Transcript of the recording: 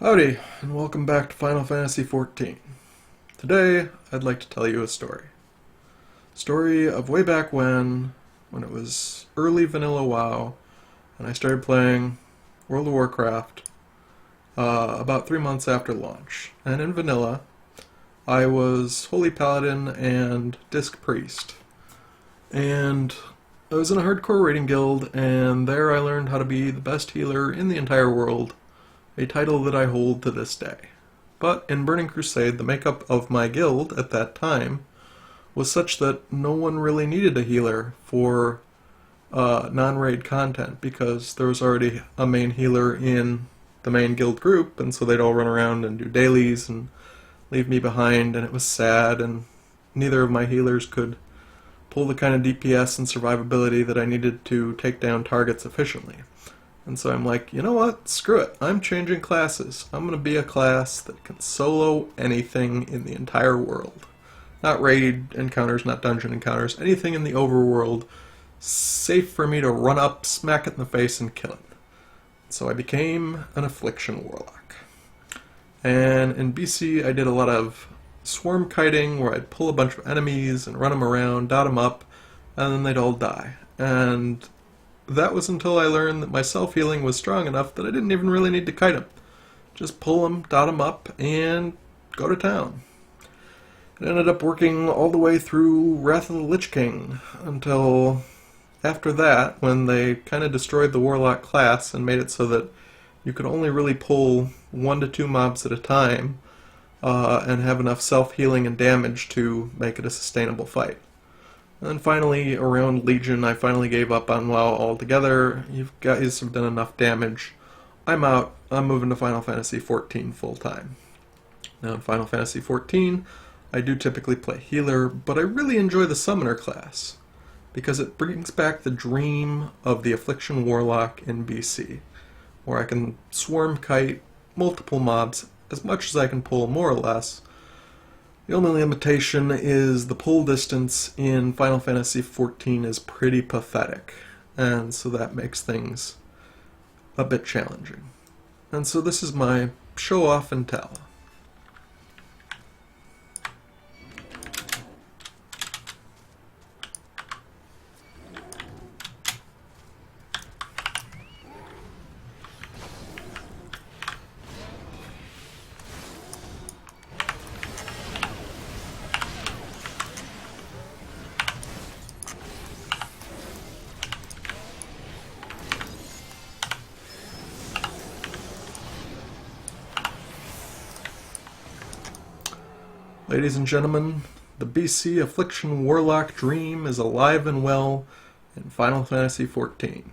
Howdy, and welcome back to Final Fantasy XIV. Today, I'd like to tell you a story. Story of way back when it was early vanilla WoW, and I started playing World of Warcraft about 3 months after launch. And in vanilla, I was Holy Paladin and Disc Priest. And I was in a hardcore raiding guild, and there I learned how to be the best healer in the entire world, a title that I hold to this day. But in Burning Crusade, the makeup of my guild at that time was such that no one really needed a healer for non-raid content, because there was already a main healer in the main guild group, and so they'd all run around and do dailies and leave me behind, and it was sad, and neither of my healers could pull the kind of DPS and survivability that I needed to take down targets efficiently. And so I'm like, you know what? Screw it. I'm changing classes. I'm going to be a class that can solo anything in the entire world. Not raid encounters, not dungeon encounters, anything in the overworld, safe for me to run up, smack it in the face, and kill it. So I became an Affliction Warlock. And in BC, I did a lot of swarm kiting, where I'd pull a bunch of enemies and run them around, dot them up, and then they'd all die. And that was until I learned that my self-healing was strong enough that I didn't even really need to kite them. Just pull them, dot them up, and go to town. It ended up working all the way through Wrath of the Lich King, until after that, when they kind of destroyed the Warlock class and made it so that you could only really pull 1 to 2 mobs at a time, and have enough self-healing and damage to make it a sustainable fight. And then finally, around Legion, I finally gave up on WoW altogether. You guys have done enough damage. I'm out. I'm moving to Final Fantasy XIV full-time. Now in Final Fantasy XIV, I do typically play healer, but I really enjoy the Summoner class, because it brings back the dream of the Affliction Warlock in BC, where I can swarm kite multiple mobs as much as I can pull, more or less. The only limitation is the pull distance in Final Fantasy XIV is pretty pathetic, and so that makes things a bit challenging. And so this is my show off and tell. Ladies and gentlemen, the BC Affliction Warlock dream is alive and well in Final Fantasy XIV.